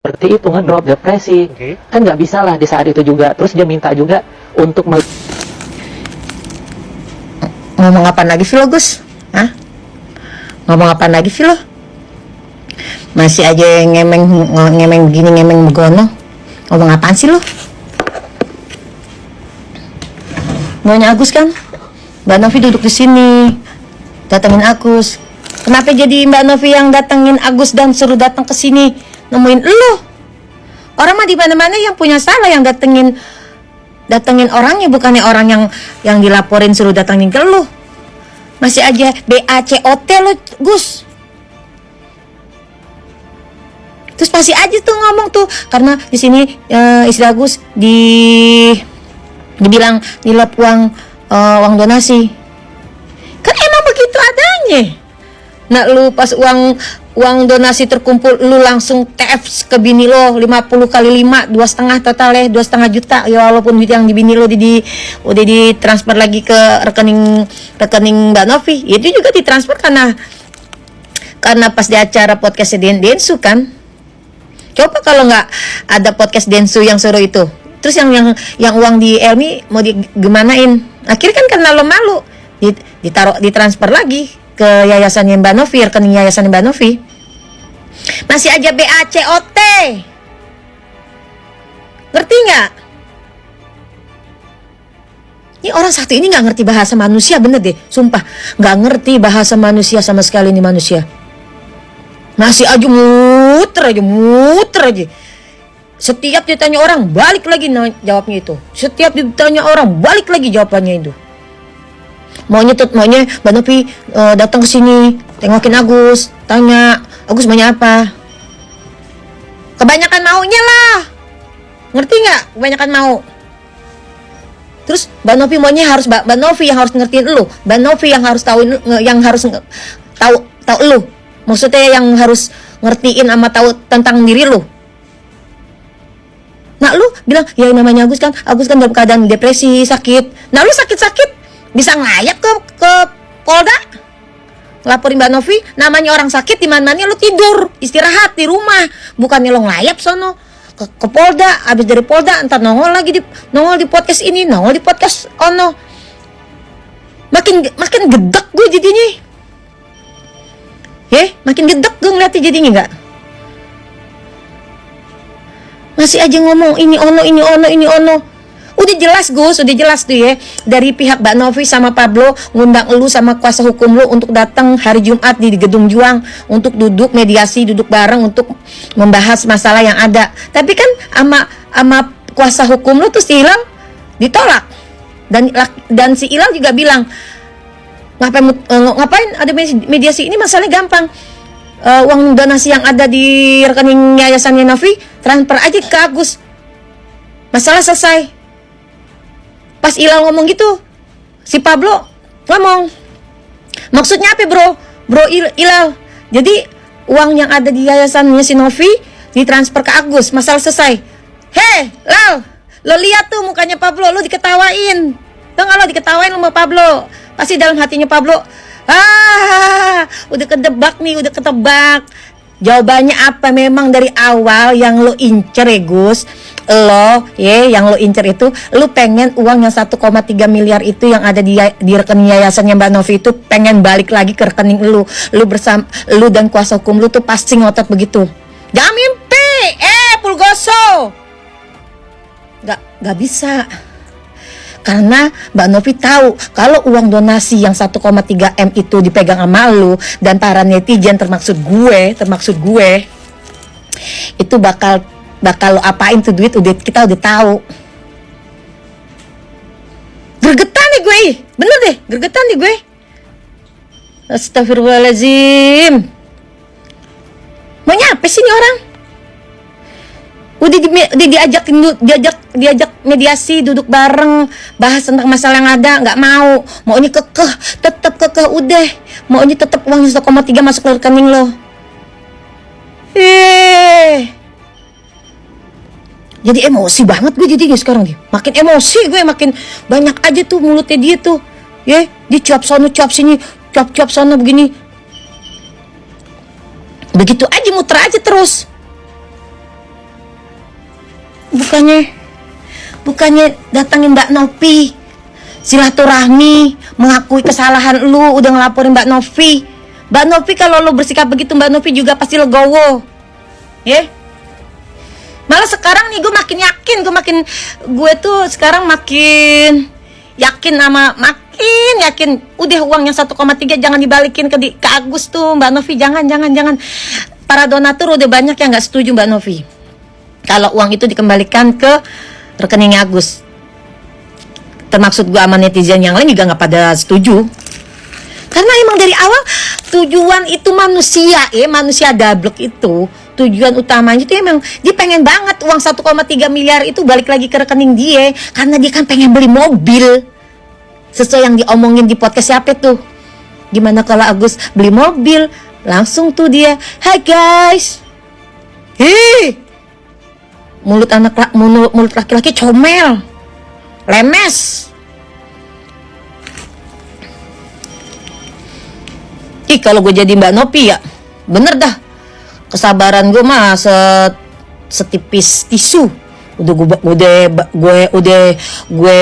seperti itu, ngedrop, depresi. Kan nggak bisa lah di saat itu juga. Terus dia minta juga untuk ngomong apa lagi sih lo, Gus? Hah? Ngomong apa lagi sih lo? Masih aja ngemeng begini, ngemeng begono. Ngomong apaan sih lo? Maunya Agus kan? Mbak Novi duduk di sini, datengin Agus. Kenapa jadi Mbak Novi yang datengin Agus dan suruh datang ke sini nemuin lo? Orang mah di mana-mana yang punya salah yang datengin orangnya, bukannya orang yang dilaporin suruh datengin ke lo. Masih aja BACOT lo, Gus. Terus masih aja tuh ngomong tuh karena di sini istri Agus dibilang nilap uang donasi. Kan emang begitu adanya. Nah lu pas uang donasi terkumpul lu langsung TF ke bini lo 50 kali 5 2,5 total ya 2,5 juta ya, walaupun duit yang di bini lo udah ditransfer lagi ke rekening Mbak Novi. Itu juga ditransfer karena pas di acara podcast Densu kan. Coba kalau nggak ada podcast Densu yang suruh itu, terus yang uang di Elmi mau digimanain? Akhirnya kan karena lo malu ditransfer lagi ke yayasannya Mbak Novi, rekening yayasan Mbak Novi. Masih aja BACOT. Ngerti nggak? Ini orang satu ini nggak ngerti bahasa manusia, bener deh, sumpah nggak ngerti bahasa manusia sama sekali ini manusia. Masih aja muter aja. Setiap ditanya orang balik lagi jawabnya itu. Setiap ditanya orang balik lagi jawabannya itu. Maunya Mbak Novi datang ke sini, tengokin Agus, tanya Agus maunya apa. Kebanyakan maunya lah. Ngerti nggak? Kebanyakan mau. Terus Mbak Novi maunya harus Mbak Novi yang harus ngertiin lu. Mbak Novi yang harus tahu lu. Maksudnya yang harus ngertiin sama tahu tentang diri lu. Nah lu bilang ya namanya Agus kan dalam keadaan depresi, sakit. Nah lu sakit bisa ngayap ke Polda, ngelaporin Mbak Novi. Namanya orang sakit di mana-mana lu tidur, istirahat di rumah, bukannya lo ngelayap sono ke Polda. Abis dari Polda entar nongol di podcast ini, nongol di podcast ono. Makin gedek gue jadinya. Makin gedek gue ngeliatnya jadinya enggak. Masih aja ngomong ini ono. Udah jelas Gus, udah jelas tuh ya. Dari pihak Mbak Novi sama Pablo ngundang lu sama kuasa hukum lu untuk datang hari Jumat di Gedung Juang untuk duduk mediasi, duduk bareng untuk membahas masalah yang ada. Tapi kan sama kuasa hukum lu tuh si Ilal ditolak. Dan si Ilal juga bilang ngapain ada mediasi, ini masalahnya gampang. Uang donasi yang ada di rekening yayasannya Novi transfer aja ke Agus, masalah selesai. Pas Ilal ngomong gitu, si Pablo ngomong, maksudnya apa bro Ilal? Jadi uang yang ada di yayasannya si Novi ditransfer ke Agus, masalah selesai. Hei Lal, lo lihat tuh mukanya Pablo, lo diketawain. Tuh nggak lo diketawain sama Pablo? Pasti dalam hatinya Pablo, udah ketebak. Jawabannya apa? Memang dari awal yang lo incer ya Gus, yang lo incer itu, lo pengen uang yang 1,3 miliar itu yang ada di rekening yayasannya Mbak Novi itu pengen balik lagi ke rekening lo bersama lo dan kuasa hukum lo tuh pasti ngotot begitu. Jangan mimpi, Pulgoso. Gak bisa. Karena Mbak Novi tahu kalau uang donasi yang 1,3 M itu dipegang sama lu dan para netizen termaksud gue itu bakal lo apain tuh duit, kita udah tahu. Gergetan nih gue, bener deh gergetan nih gue. Astagfirullahaladzim. Maunya apa sih nih orang? Udah diajak mediasi, duduk bareng, bahas tentang masalah yang ada, nggak mau. Maunya tetap kekeh udah. Maunya tetap uang 1,3 masuk ke rekening lo. Jadi emosi banget gue jadinya sekarang dia. Makin emosi gue, makin banyak aja tuh mulutnya dia tuh. Dia cuap sono, cuap sini, cuap sono begini. Begitu aja muter aja terus. bukannya datangin Mbak Novi, silaturahmi, mengakui kesalahan lu udah ngelaporin Mbak Novi. Mbak Novi kalau lu bersikap begitu, Mbak Novi juga pasti legowo. Ya. Malah sekarang nih gue makin yakin, gue tuh sekarang makin yakin udah uang yang 1,3 jangan dibalikin ke Agus tuh, Mbak Novi, jangan. Para donatur udah banyak yang nggak setuju, Mbak Novi, kalau uang itu dikembalikan ke rekeningnya Agus. Termaksud gue sama netizen yang lain juga nggak pada setuju, karena emang dari awal tujuan itu manusia dablek itu tujuan utamanya itu emang dia pengen banget uang 1,3 miliar itu balik lagi ke rekening dia, karena dia kan pengen beli mobil. Sesuai yang diomongin di podcast siapa tuh, gimana kalau Agus beli mobil, langsung tuh dia, hai guys, mulut laki-laki comel, lemes. Kalau gue jadi Mbak Novi ya bener dah, kesabaran gue mah setipis tisu. Gue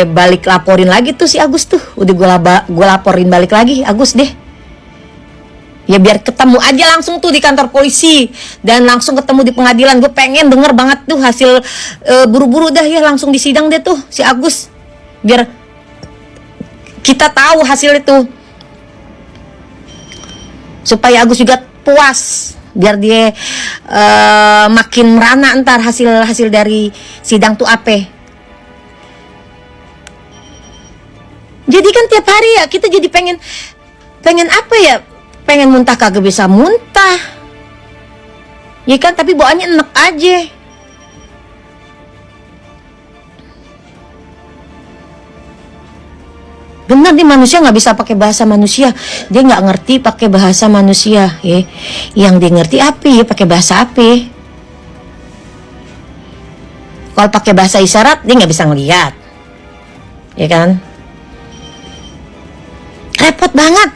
balik laporin lagi tuh si Agus tuh, gue laporin balik lagi Agus deh. Ya biar ketemu aja langsung tuh di kantor polisi dan langsung ketemu di pengadilan. Gue pengen denger banget tuh hasil buru-buru dah ya, langsung di sidang deh tuh si Agus, biar kita tahu hasil itu, supaya Agus juga puas, biar dia makin merana ntar hasil dari sidang tuh apa. Jadi kan tiap hari ya kita jadi pengen apa ya, pengen muntah kagak bisa muntah ya kan, tapi bawaannya enak aja. Bener nih, manusia nggak bisa pakai bahasa manusia, dia nggak ngerti pakai bahasa manusia ya. Yang dia ngerti apa ya, pakai bahasa apa. Kalau pakai bahasa isyarat dia nggak bisa ngeliat, ya kan. Repot banget,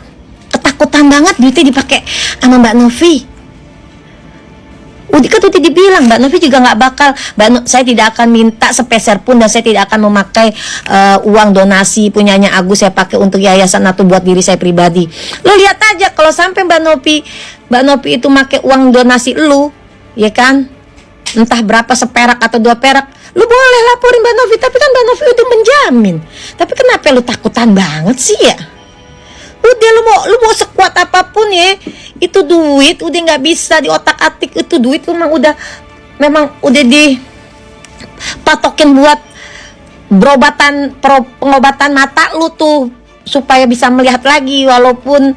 ketakutan banget duitnya dipakai sama Mbak Novi. Udah dibilang Mbak Novi juga nggak bakal, saya tidak akan minta sepeser pun, dan saya tidak akan memakai uang donasi punyanya Agus saya pakai untuk yayasan atau buat diri saya pribadi. Lo lihat aja kalau sampai Mbak Novi itu pakai uang donasi lu, ya kan, entah berapa, seperak atau 2 perak, lu boleh laporin Mbak Novi, tapi kan Mbak Novi udah menjamin. Tapi kenapa lu takutan banget sih ya? Udah lu mau sekuat apapun ya, itu duit udah nggak bisa diotak-atik. Itu duit lu memang udah dipatokin buat pengobatan mata lu tuh, supaya bisa melihat lagi walaupun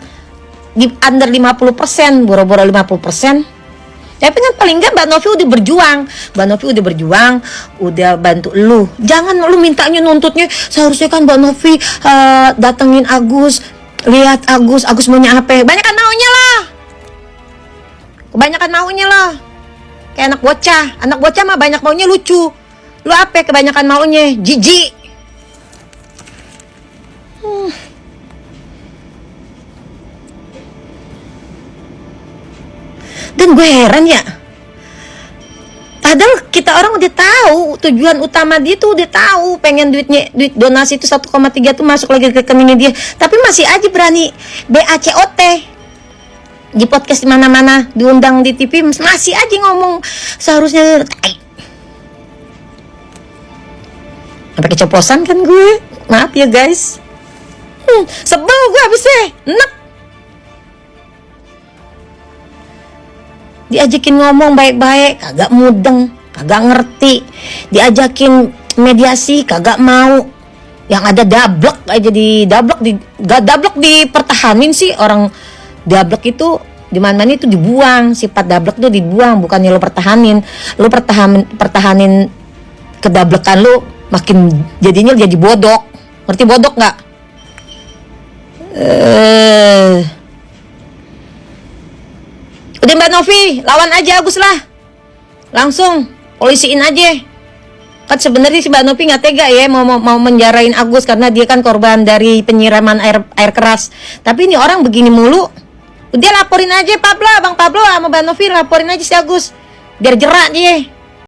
di under 50%, boro-boro 50%. Tapi kan paling enggak Mbak Novi udah berjuang, udah bantu lu. Jangan lu mintanya nuntutnya, seharusnya kan Mbak Novi datengin Agus, lihat Agus maunya apa. Kebanyakan maunya lah. Kayak anak bocah mah banyak maunya lucu. Lu apa kebanyakan maunya? Jijik. Dan gue heran ya, padahal kita orang udah tahu tujuan utama dia tuh, udah tahu pengen duit donasi itu 1,3 tuh masuk lagi ke rekeningnya dia, tapi masih aja berani BACOT di podcast di mana-mana, diundang di TV masih aja ngomong seharusnya. Sampai keceplosan kan gue, maaf ya guys. Sebel gue abisnya, enak. Diajakin ngomong baik-baik, kagak mudeng, kagak ngerti. Diajakin mediasi, kagak mau. Yang ada dablek aja dablek dipertahanin sih. Orang dablek itu di mana-mana itu dibuang. Sifat dablek tuh dibuang, bukannya lo pertahanin. Lo pertahanin kedablekan lo, makin jadinya jadi bodok. Ngerti bodok nggak? Udah Mbak Novi, lawan aja Agus lah. Langsung polisiin aja. Kan sebenarnya si Mbak Novi nggak tega ya mau menjarain Agus karena dia kan korban dari penyiraman air keras. Tapi ini orang begini mulu. Udah laporin aja Bang Pablo sama Mbak Novi, laporin aja si Agus. Biar jerak dia.